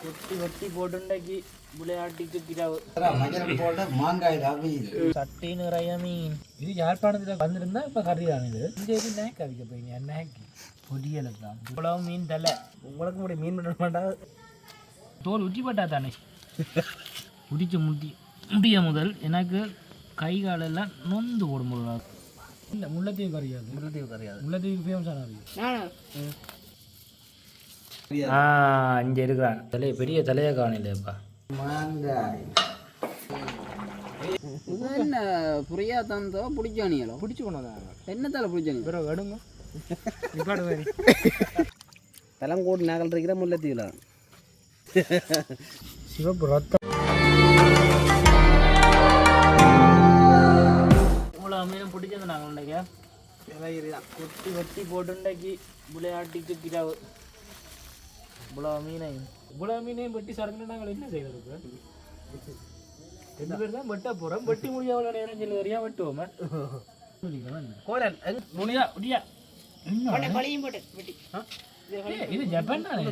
ஒட்டி ஒட்டி போட்டுண்டாக்கி விளையாட்டிக்கு கிராவு மாங்காய் சட்டி நிறைய மீன் இது யாழ்ப்பாணத்தில் வந்திருந்தா இப்போ கறி தான் இது இந்த இது நேக்கு அவிக்க போயிங்க நேக்கு பொரியலுக்கு தான் இவ்வளவு மீன் தலை உங்களுக்கு முடிய மீன் பண்ண மாட்டா தோல் உச்சி பட்டா தானே உடிச்ச முடிய முதல் எனக்கு கை காலெல்லாம் நொந்து போடும் போது இல்லை முல்லைத்தீவு கறியாது முல்லைத்தீவுக்கு ஃபேமஸான இங்கே இருக்கிறான் தலையை பெரிய தலையை காணலையப்பா மாங்காய் என்ன புரியா தந்தோ பிடிச்சானியலோ பிடிச்சி கொண்டாங்க என்னத்தால பிடிச்சானி பிறகு அடுங்க நிப்பாடு வேறு தலைங்கோடு நகல் இருக்கிற முல்லைத்தீவில் சிவப்பு ரத்தம் இவ்வளோ மீன் பிடிச்சது நாங்கள் உண்டைக்க கொட்டி வெட்டி போட்டுண்டாக்கி விளையாட்டிக்கு கிராவு இவ்வளோ மீனையும் வெட்டி சரக்குன்னு நாங்கள் என்ன செய்யறது ரெண்டு பேர் தான் வெட்ட போகிறோம் வெட்டி முடிய அவ்வளோ நேரம் சொல்லி வரையா வெட்டுவோமே கோரன் முடியா முடியா இது ஜப்பான் தானே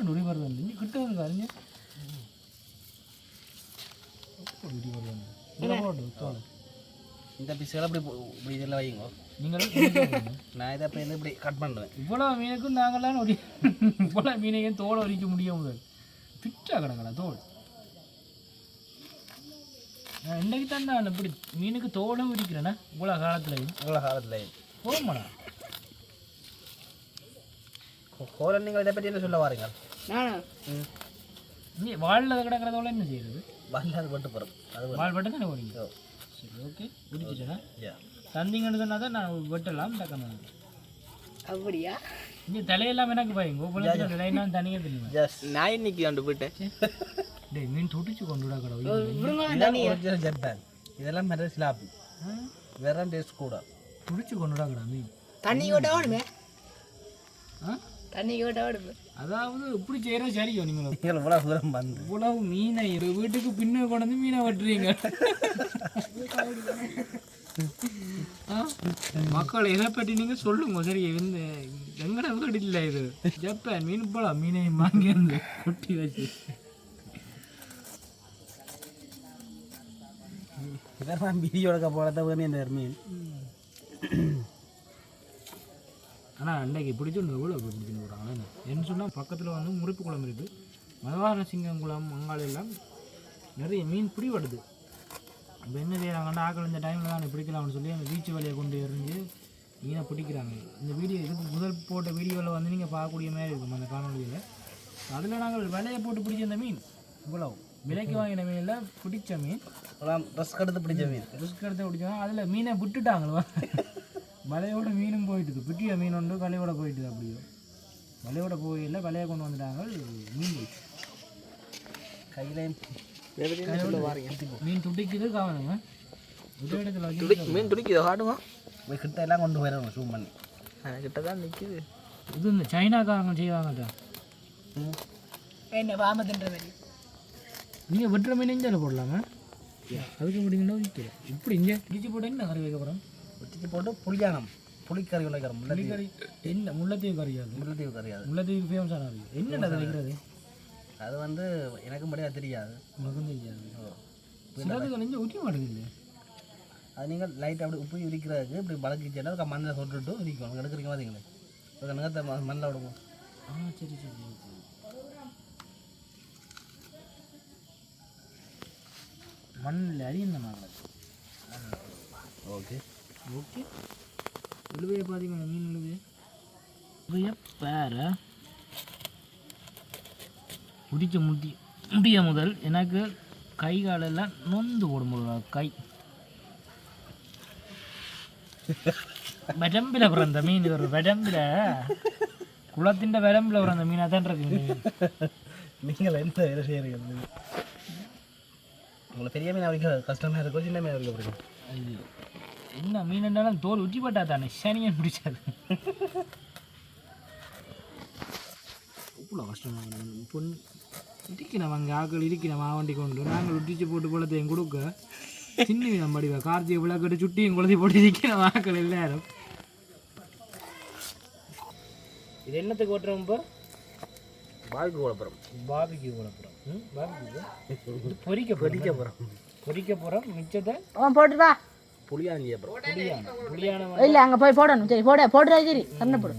நுடி வருது இங்கே கிட்ட வந்து அறிஞ்சு இந்த பீஸுகளை இப்படி இதெல்லாம் வைங்க நீங்களும் நான் இதை இப்போ இப்படி கட் பண்ணுவேன் இவ்வளோ மீனுக்கும் நாங்களாம் இவ்வளோ மீனையும் தோலை உரிக்க முடியும் பிச்சா கிடங்கடா தோல் நான் இன்றைக்கு தான் நான் இப்படி மீனுக்கு தோலும் உரிக்கிறேண்ணா இவ்வளோ காலத்துலையும் போமாண்ணா கோலன் நீங்கள் இதை பற்றி என்ன சொல்ல வாருங்க நீ வாழில் கிடக்கிறதோட என்ன செய்யறது வாழில் அது பட்டு போகிறோம் அது வாழ் பட்டு தானே போறீங்க சரி ஓகே உரிச்சிட்டேண்ணா தந்திங்கன்னு சொன்னால் தான் நான் வெட்டலாம் டக்கணும் அப்படியா இங்கே தலையெல்லாம் எனக்கு பயங்க தலையெல்லாம் தனியாக தெரியுமா நான் இன்னைக்கு கொண்டு போயிட்டேன் டேய் மீன் துடிச்சு கொண்டு விட கடவுள் ஜப்பான் இதெல்லாம் மெர சிலாப்பி வேற டேஸ்ட் கூட துடிச்சு கொண்டு விட கடா மீன் தண்ணி கூட ஓடுமே அதாவது இப்படி செய்யறது சரியோ நீங்களும் இவ்வளவு தூரம் வந்து இவ்வளவு மீனை வீட்டுக்கு பின்ன கொண்டு மீனை வெட்டுறீங்க மக்கள் எதை பற்றி நீங்க சொல்லுங்க சரி இந்த எங்கட வீடு இல்லை இது ஜப்பான் மீன் போல மீனை வாங்கி வந்து கொட்டி வச்சு இதெல்லாம் வீடியோட போகிறத இந்த மீன் ஆனால் அன்றைக்கு பிடிச்சுன்னு எவ்வளோ பிடிச்சுன்னு போகிறாங்க என்ன சொன்னால் பக்கத்தில் வந்து முறிப்பு குளம் இருக்குது மதவார சிங்கங்குளம் அங்காள எல்லாம் நிறைய மீன் பிடிபடுது இப்போ என்ன செய்கிறாங்கன்னா ஆக்கள் இந்த டைமில் தான் பிடிக்கலாம்னு சொல்லி அந்த பீச்சு வலையை கொண்டு எறிஞ்சு மீனை பிடிக்கிறாங்க இந்த வீடியோ இதுக்கு முதல் போட்ட வீடியோவில் வந்து நீங்கள் பார்க்கக்கூடிய மாதிரி இருக்கும் அந்த காணொலியில் அதில் நாங்கள் விலையை போட்டு பிடிச்ச அந்த மீன் இவ்வளோ விலைக்கு வாங்கின மீனில் பிடிச்ச மீன் ரிஸ்க் எடுத்து பிடிச்ச மீன் ரிஸ்க் எடுத்து பிடிச்சோம் அதில் மீனை விட்டுட்டாங்களோ வலையோட மீனும் போயிட்டுது பிட்டிய மீன் ஒன்று வலையோட போயிட்டுது அப்படியோ வலையோட போயில வலையை கொண்டு வந்துட்டாங்க மீன் கையில் மீன் துடிக்குது காவலுங்க ஒரே இடத்துல மீன் துடிக்குது காட்டுங்க கிட்ட எல்லாம் கொண்டு போயிடணும் ஜூம் பண்ணி கிட்ட தான் நிற்குது இது இந்த சைனாக்காரங்க செய்வாங்க என்ன வாமதுன்ற மாதிரி நீங்கள் வெட்டுற மீன் இஞ்சால போடலாமா அதுக்கு முடியுங்கன்னா விற்கிறேன் இப்படி இங்கே பிடிச்சி போட்டு என்ன கறி வைக்க போகிறோம் வெட்டிச்சு போட்டு புளியானம் புளிக்கறி உழைக்கிறோம் முல்லைக்கறி என்ன முல்லைத்தீவு கறியாது முல்லைத்தீவு ஃபேமஸான கறி என்னென்ன அது வைக்கிறது அது வந்து எனக்கும் படியாக தெரியாது உனக்கும் தெரியாது சிலதுக்கு நெஞ்சு ஊற்றி மாட்டேங்குது அது நீங்கள் லைட் அப்படி உப்பு உரிக்கிறதுக்கு இப்படி பழக்கிச்சேன்னா அதுக்கு மண்ணில் சொட்டுட்டு உரிக்கணும் எடுக்கிறீங்க பார்த்தீங்களே ஒரு நேரத்தை மண்ணில் விடுவோம் சரி சரி மண்ணில் அரியந்த மாதிரி ஓகே ஓகே இழுவையை பார்த்தீங்கன்னா மீன் இழுவையை பேர உடிச்ச முடிய முதல் எனக்கு கை காலெல்லாம் நொந்து போடும் போது கை விடம்பில் பிறந்த மீன் ஒரு விடம்பில் குளத்தின் விடம்பில் பிறந்த மீனாக தான் இருக்கு நீங்கள் எந்த வேலை செய்கிறீங்க உங்களை பெரிய மீன் அடிக்க கஷ்டமாக இருக்கும் சின்ன மீன் அடிக்க பிடிக்கும் என்ன மீன் இருந்தாலும் தோல் உச்சி பட்டா தானே சனியன் பிடிச்சாது இவ்வளோ கஷ்டமாக பொண்ணு இடிக்கணும் அங்கே ஆக்கள் இடிக்கணும் மாவண்டி கொண்டு நாங்கள் உட்டிச்சு போட்டு குளத்தையும் கொடுக்க சின்ன விதம் படிவா கார்த்திகை விளக்கட்டு சுட்டியும் குளத்தை போட்டு இடிக்கணும் ஆக்கள் எல்லாரும் இது என்னத்துக்கு ஓட்டுறோம் இப்போ பாவிக்கு குழப்பறம் பாபிக்கு குழப்பம் பாபிக்கு பொரிக்க போகிறோம் மிச்சத்தை அவன் போட்டு வா புளியாஞ்சி அப்புறம் புளியான இல்லை அங்கே போய் போடணும் சரி போடுறா சரி கண்ணை போடு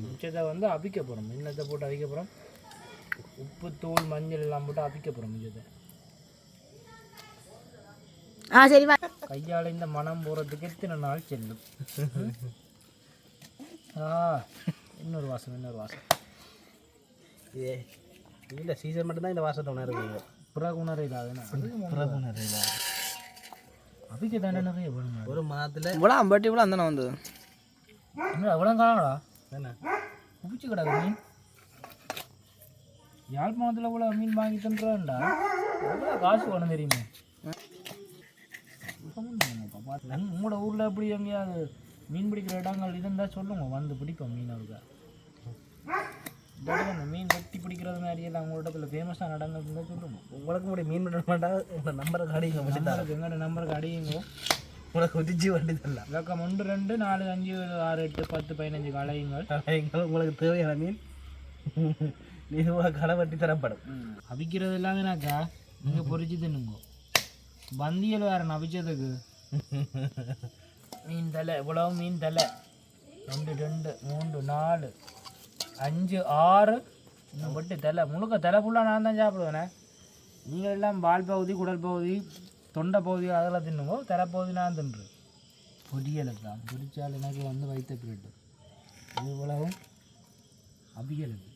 மிச்சத்தை வந்து அவிக்க போகிறோம் மின்னத்தை போட்டு அவிக்க போகிறோம் உப்பு தூள் மஞ்சள் எல்லாம் போட்டு அவிக்க போகிறோம் மிச்சத்தை சரி வா கையால் இந்த மனம் போகிறதுக்கு எத்தனை நாள் செல்லும் இன்னொரு வாசம் ஏ இல்லை சீசன் மட்டும்தான் இந்த வாசத்தை உணர்வு புறா உணரையில அவிக்க தானே நிறைய வேணும் ஒரு மாதத்தில் இவ்வளோ பட் இவ்வளோ அந்த வந்தது என்ன அவ்வளோ காணாடா என்ன குபிச்சு கிடாது மீன் யாழ்ப்பாணத்தில் கூட மீன் வாங்கி தந்துடுறான்டா எவ்வளோ காசு வேணும் தெரியுமா உங்களோட ஊரில் எப்படி எங்கேயாவது மீன் பிடிக்கிற இடங்கள் இருந்தால் சொல்லுங்க வந்து பிடிப்போம் மீன் அவருக்கு இந்த மீன் வெட்டி பிடிக்கிறது மாதிரி எல்லாம் உங்கள் இடத்துல ஃபேமஸான இடங்கள் இருந்தால் சொல்லுங்க உங்களுக்கு முடிய மீன் பண்ண மாட்டா உங்கள் நம்பருக்கு அடிங்க எங்களோட நம்பருக்கு அடியுங்க உங்களுக்கு உதிச்சு வண்டி தரலாம் இலக்கம் 1 2 4 5 6 8 10 15 களையுங்கள் உங்களுக்கு தேவையான மீன் கடை வட்டி தரப்படும் அவிக்கிறது எல்லாமேனாக்கா நீங்கள் பொறிச்சு தின்னுங்க பந்தியல் வேறு அவிச்சதுக்கு மீன் தலை இவ்வளவு மீன் தலை 1 2 3 4 5 6 இன்னும் பட்டு தலை முழுக்க தலை ஃபுல்லாக நான் தான் சாப்பிடுவேனே நீங்கள் எல்லாம் பால் பகுதி குடல் பகுதி தொண்டை பகுதி அதெல்லாம் தின்னுங்கோ தலை பகுதி நான் தின்னுறேன் பொரியலுக்கு தான் பொரிச்சால் எனக்கு வந்து வைத்த பிரிட்டு இது இவ்வளவும் அவியலுக்கு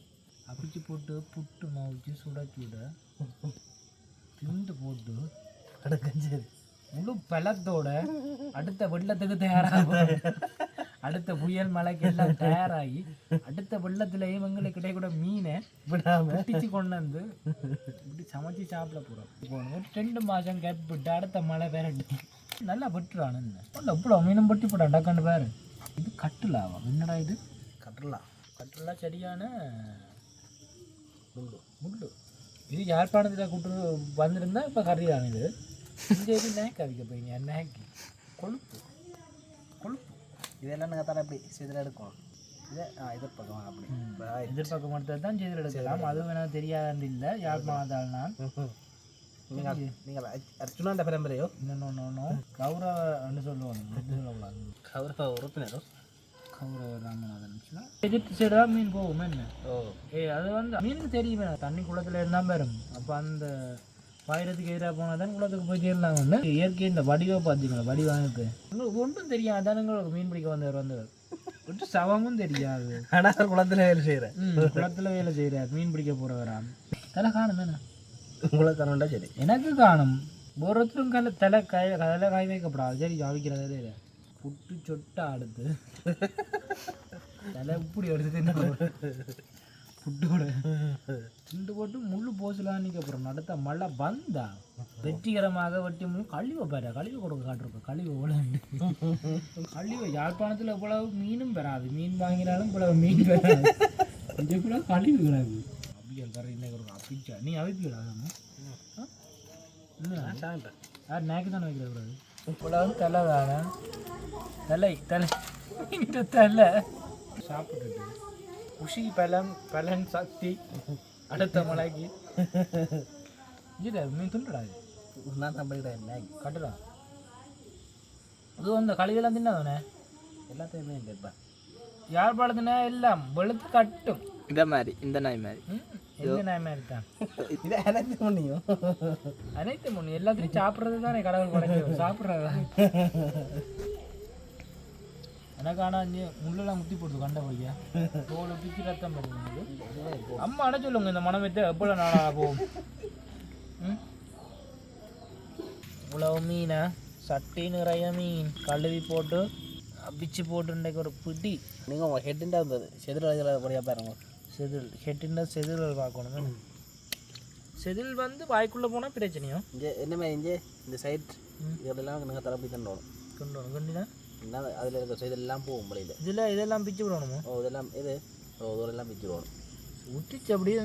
அவிச்சு போட்டு புட்டு மாவுச்சு சுட திண்டு போட்டு அடுக்கஞ்சு முழு பழத்தோட அடுத்த வெள்ளத்துக்கு தயாராகும் அடுத்த புயல் மழைக்கு எல்லாம் தயாராகி அடுத்த வெள்ளத்துலேயும் எங்களுக்கு கிடைக்கூட மீனை வெட்டிச்சு கொண்டு வந்து இப்படி சமைச்சு சாப்பிட போகிறோம் 2 மாதம் கேப்பிட்டு அடுத்த மழை பேரட்டி நல்லா வெட்டுறானு இவ்வளோ மீனும் வெட்டி போட்டான் டக்காண்டு பேர் இது கட்டுலாவா என்னடா இது கட்டுலா சரியான முள்ளு இது யாழ்ப்பாணத்தில் கூட்டு வந்திருந்தா இப்போ கறிதான் இது இந்த இது நேக்கு அவிக்க போய்ங்க நேக்கு கொழுப்பு இதெல்லாம் நீங்கள் தர எப்படி செய்தில் எடுக்கணும் இதை எதிர்பக்கம் அப்படி எதிர்பக்கம் மட்டும் தான் செய்தில் எடுக்கலாம் அதுவும் எனக்கு தெரியாது இல்லை யாழ்ப்பாணத்தால் நான் நீங்கள் அர்ச்சுனாண்ட பரம்பரையோ இன்னொன்று கௌரவன்னு சொல்லுவாங்க கௌரவ உறுப்பினரோ கௌரவ ராமநாதன் எதிர்த்து சைடு தான் மீன் போகும் என்ன அது வந்து மீனுக்கு தெரியுமே தண்ணி குளத்தில் இருந்தால் வரும் அப்போ அந்த பாயிரத்துக்கு எதிராக போனால் தான் குளத்துக்கு போய் சேரலாம் ஒன்று இயற்கை இந்த வடிவை பார்த்தீங்களா வடிவானுக்கு உங்களுக்கு ஒன்றும் தெரியாது தானே உங்களுக்கு மீன் பிடிக்க வந்தவர் ஒன்றும் சவமும் தெரியாது ஆனால் குளத்தில் வேலை செய்கிறேன் குளத்தில் வேலை செய்கிறார் மீன் பிடிக்க போகிறவராம் தலை காணும் தானே உங்களுக்கு காணும்டா சரி எனக்கு காணும் ஒருத்தரும் தலை காய் வைக்கப்படாது சரி அவிக்கிறதே இல்லை புட்டு சொட்டா அடுத்து தலை இப்படி எடுத்து புட்டோட துண்டு போட்டு முள்ளு போசலான்னு அப்புறம் நடத்த மழை வந்தா வெற்றிகரமாக வெட்டி முழு கழிவை பாரு கழிவை கொடுக்க காட்டிருக்கோம் கழிவை உழந்து கழிவை யாழ்ப்பாணத்தில் இவ்வளவு மீனும் பெறாது மீன் வாங்கினாலும் இவ்வளவு மீன் பெறாது இது கூட கழிவு கிடையாது அவியல் கரை இன்னைக்கு ஒரு அப்பிச்சா நீ அவிப்பிடா யார் நேக்கு தானே வைக்கக்கூடாது இவ்வளவு தலை தானே தலை சாப்பிட்டுட்டு குஷி பலன் சக்தி அடுத்த மலைக்கு இது மீன் துண்டுடாது நான் தம்பிக்கிட்டேன் கட்டுடா அது அந்த கழிவெல்லாம் தின்னாதானே எல்லாத்தையுமே கேட்பேன் யாழ்ப்பாணத்துனா எல்லாம் வெளுத்து கட்டும் இந்த நாய் மாதிரி எந்த நாய் மாதிரி தான் இது அனைத்து முன்னியும் அனைத்து முன்னு எல்லாத்தையும் சாப்பிட்றது தானே கடவுள் படைச்சு சாப்பிட்றது எனக்கு ஆனால் முள்ளெல்லாம் முத்தி போடுது கண்ட போய்யா தோலை பிச்சு ரத்தம் பண்ணுது அம்மா அட சொல்லுங்க இந்த மனம் வைத்த எப்போ நாளாக போகும் இவ்வளவு மீனை சட்டி நிறைய மீன் கழுவி போட்டு பிச்சு போட்டு இன்றைக்கு ஒரு பிடி நீங்கள் உங்கள் ஹெட்டுண்டா இருந்தது செதில் படியாக பாருங்க ஹெட்டுண்டா செதில் பார்க்கணும் செதில் வந்து வாய்க்குள்ளே போனால் பிரச்சனையோ இங்கே என்ன மாதிரி இங்கே இந்த சைட் இதெல்லாம் நீங்கள் தரப்பி தண்டோம் கொண்டு வரணும் கண்டினா என்ன அதில் இருக்க இதெல்லாம் போகும் முடியல இதெல்லாம் பிச்சு விடணுமோ இதெல்லாம் இதெல்லாம் பிச்சு விடணும் விட்டுச்சு அப்படியே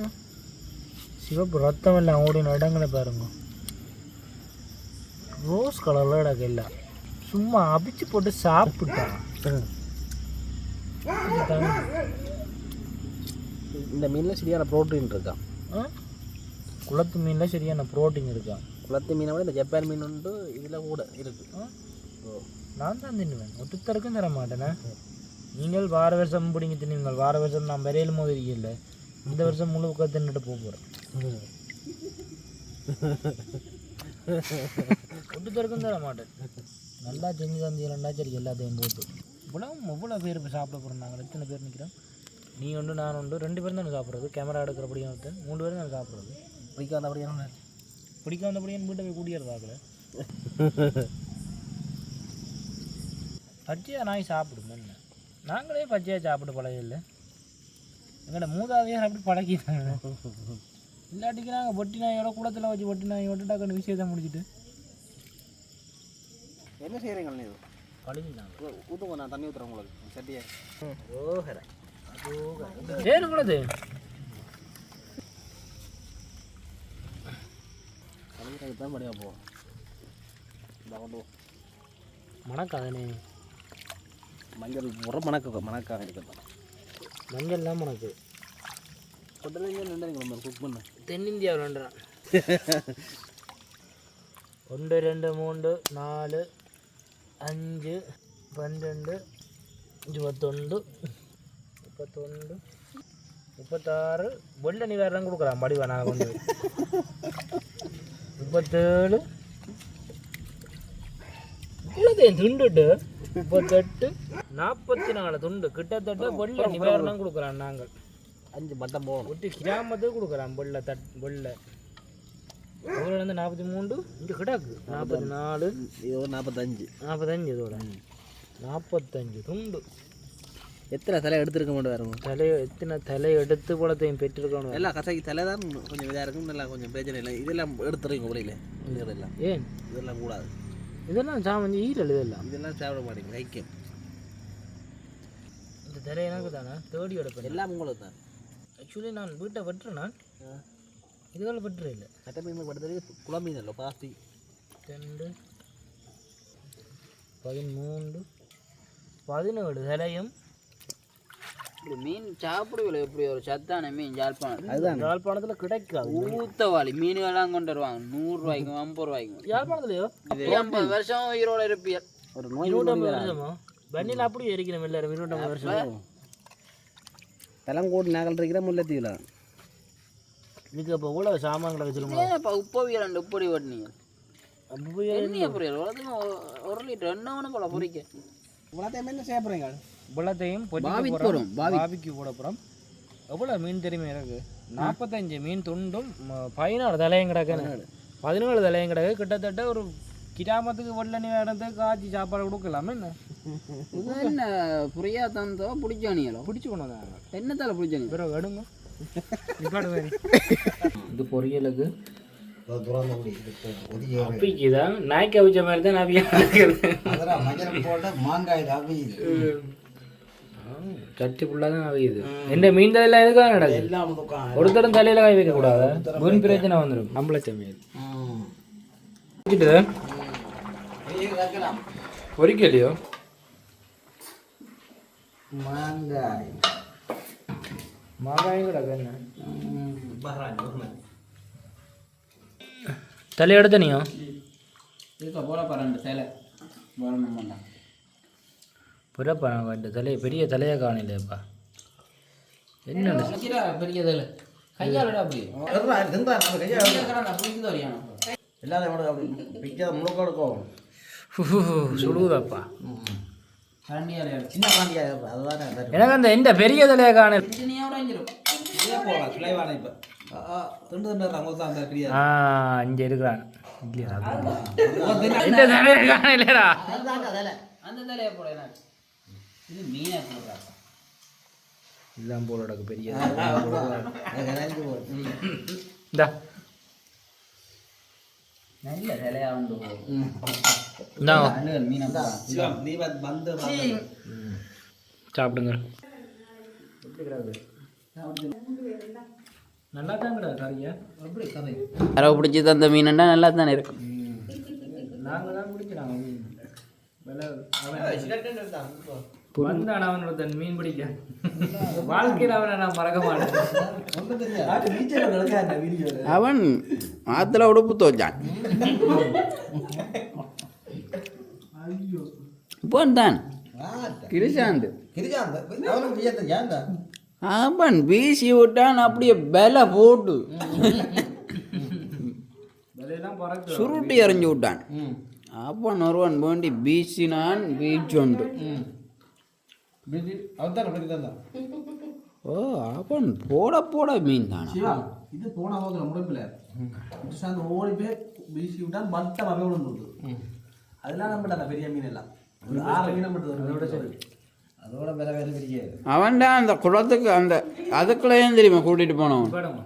சிவப்பு ரத்தம் எல்லாம் ஓடின இடங்களை பாருங்க ரோஸ் கலரில் இடக்கு எல்லாம் சும்மா அபிச்சு போட்டு சாப்பிட்டா இந்த மீனில் சரியான ப்ரோட்டீன் இருக்கான். குளத்து மீனில் சரியான ப்ரோட்டீன் இருக்கா? குளத்து மீனை விட இந்த ஜப்பான் மீன் உண்டு இதில் கூட இருக்குது. நான் தான் தின்னுவேன், ஒருத்தருக்கும் தர மாட்டேனே. நீங்கள் வார வருஷம் பிடிங்கி தின்னுங்கள். வார வருஷம் நான் விரையிலும் போது இல்லை, இந்த வருஷம் முழுக்க தின்னுட்டு போகிறேன். ஒருத்தருக்கும் தர மாட்டேன். நல்லா செஞ்சு தந்தீங்களா சரி, எல்லாத்தையும் போட்டு இவ்வளோ பேர் இப்போ சாப்பிட போகிறோம். நாங்கள் எத்தனை பேர் நிற்கிறோம்? நீ ஒன்று, நான் ஒன்று, 2 பேரும் தானே சாப்பிட்றது. கேமரா எடுக்கிறபடியும் ஒருத்தன், 3 பேரும் தானே சாப்பிட்றது. பிடிக்காதபடியான வீட்டை போய் கூட்டியறதாக்கல. பச்சையாக நாய் சாப்பிடும் என்ன? நாங்களே பச்சையாக சாப்பிட்டு பழகில்லை. எங்களோட மூதாதையார் அப்படி பழகிட்டாங்க. இல்லாட்டிக்கு நாங்கள் பொட்டி நாயோட குளத்தில் வச்சு பொட்டி நாயை விட்டுட்டாக்கன்னு விஷயத்தை முடிச்சுட்டு என்ன செய்கிறீங்க? நீ பழகிட்டாங்க. ஊற்றுங்க, நான் தண்ணி ஊற்றுறேன் உங்களுக்கு சட்டியா. சரி குளத்து தான் படியாக போவோம். மணக்காதனே மஞ்சள் போடுற மணக்காக இருக்கிறது. மஞ்சள் தான் மணக்கு. கொட்டலைங்க குக் பண்ண தென்னிந்தியாவில் வேண்டாம். 1 2 3 4 5 12 21 31 36 வெள்ள நிவாரணம் கொடுக்குறான் படிவா. நாங்கள் கொண்டு 37 இவ்வளோதையும் துண்டுட்டு 38 44 துண்டு கிட்டத்தட்ட வெள்ள நிவாரணம் கொடுக்குறான். நாங்கள் 5 மட்டம் போகணும். ஒட்டி கிராமத்துக்கு கொடுக்குறான் வெள்ளை வெள்ளை. எவ்வளோ வந்து 43 இங்கே கிடாக்கு 44 இது 45 இதோட 45 துண்டு. எத்தனை தலை எடுத்துருக்க மாட்டேன் வேறு எத்தனை தலை எடுத்து குளத்தையும் பெற்றிருக்கணும். எல்லாம் கசைக்கு தலை தான் கொஞ்சம் இதாக இருக்கும். நல்லா கொஞ்சம் பிரச்சனை இல்லை. இதெல்லாம் எடுத்துருங்க முறையில். இதெல்லாம் ஏன் இதெல்லாம் கூடாது. இதெல்லாம் சாமஞ்சி ஈரல் இதெல்லாம் சாப்பிட மாட்டேங்க கைக்கும். இந்த தலை எனக்கு தானே தேடி எடுப்பேன். எல்லாம் உங்களுக்கு தான். ஆக்சுவலி நான் வீட்டை வெட்டுறேன். நான் இதுகளை வெட்டுறேன் இல்லை. கட்டை மீன் படுத்துறது குழம்பீன் இல்லை பாஸ்தி. 2 13 17 தலையும். இப்படி மீன் சாப்பிடுவில்லை. எப்படி ஒரு சத்தான மீன் யாழ்ப்பாணம். அதுதான் யாழ்ப்பாணத்தில் கிடைக்காது. ஊத்தவாளி மீன்கள்லாம் கொண்டு வருவாங்க 100 ரூபாய்க்கும் 50 ரூபாய்க்கும். யாழ்ப்பாணத்துலையோ 50 வருஷம் உயிரோட இருப்பியல். ஒரு நோய் 250 வருஷமா வண்டியில் அப்படியே இருக்கிறோம் எல்லாரும். 250 வருஷம் தெலங்கோடு நகல் இருக்கிற முல்லைத்தீவில். இதுக்கு அப்போ கூட சாமான்களை வச்சுருமா? ஏன்ப்பா உப்பவியல் ரெண்டு உப்படி ஓட்டினீங்க? எண்ணெய் புரியல. உலகத்துக்கு 1 லிட்டர் எண்ணெய் ஒன்று போல பொறிக்க. உலகத்தையும் என்ன செய்ய போகிறீங்க? புலத்தையும் பாபிக்கு போட போகிறோம். எவ்வளோ மீன் தெரியுமா எனக்கு? 45 மீன் துண்டும் 16 தலையும் கிடக்குன்னு. 17 தலையும் கிடக்கு. கிட்டத்தட்ட ஒரு கிராமத்துக்கு வெள்ள நேரத்துக்கு காய்ச்சி சாப்பாடு கொடுக்கலாமே. என்ன இது என்ன புரியா தந்தோ பிடிச்சானியலோ? பிடிச்சி கொண்டு வந்தாங்க. என்னத்தால பிடிச்சானி? பிறகு எடுங்க இது பொரியலுக்கு அப்பிக்கு தான். நாய்க்கு அவிச்ச மாதிரி தான் மஞ்சள் போட்ட மாங்காய் அவியுது. சட்டி ஃபுல்லாக தான் அவியுது. என்ன மீன் தலையெல்லாம் எதுக்காக நடக்குது? எல்லாம் ஒருத்தரும் தலையில காய் வைக்க கூடாது. மீன் பிரச்சனை வந்துடும். நம்மள சமையல் பொரிக்கலையோ மாங்காய் மாங்காயும் கிடக்கு. என்ன தலை எடுத்தனியோ? இருக்க போல பாருங்க தலை வரணும். புறப்பா இந்த தலையை பெரிய தலையை காணலையப்பா. என்ன பெரிய தலை கையாலடா அப்படி சுடுவதாப்பா. சின்ன காண்டியா அதுதான் எனக்கு அந்த இந்த பெரிய தலையை காணல. இங்கே இருக்கிறான். இந்த தலையை காணலடா. அந்த தலையை போட இது மீனை போடுறாங்க. இதுதான் போலோட பெரிய நல்ல தலையா வந்து சாப்பிடுங்க. நல்லா தான் கறியா யாரோ பிடிச்சி தந்த மீனுன்னா நல்லா தானே இருக்கும். நாங்கள் தான் பிடிக்கிறாங்க மீன். வந்தான் அவனோட தன் மீன் பிடிக்க வாழ்க்கையில் அவனை நான் மறக்க மாட்டேன். ஒன்றும் தெரியாது நீச்சல் கிடக்காது வீடியோ. அவன் ஆற்றுல உடுப்பு துவைச்சான். இப்போ தான் கிருஷாந்து அவனுக்கு விஜயத்தை ஏன்டா அவன் வீசி விட்டான் அப்படியே பல போட்டு விலையெல்லாம் பறக்கு. சுருட்டி எறிஞ்சு விட்டான். அப்பன் ஒருவன் வேண்டி வீசினான் வீச்சொண்டு. அவன் பற்றி தான் ஓ அவன் போட போட மீன் தானா. சிவா இது போன போகிற முறைப்பில் சார்ந்து ஓடி போய் வீசி விட்டான் மட்டம் அவை விழுந்து. அதெல்லாம் நம்பிட்டாங்க பெரிய மீன் எல்லாம் ஒரு 6 மீன் மட்டும் அதோட சரி. அதோட விலை தெரியாது. அவன்டா அந்த குளத்துக்கு அந்த அதுக்குள்ளேயும் தெரியுமா கூட்டிட்டு போனவன். போடுங்க.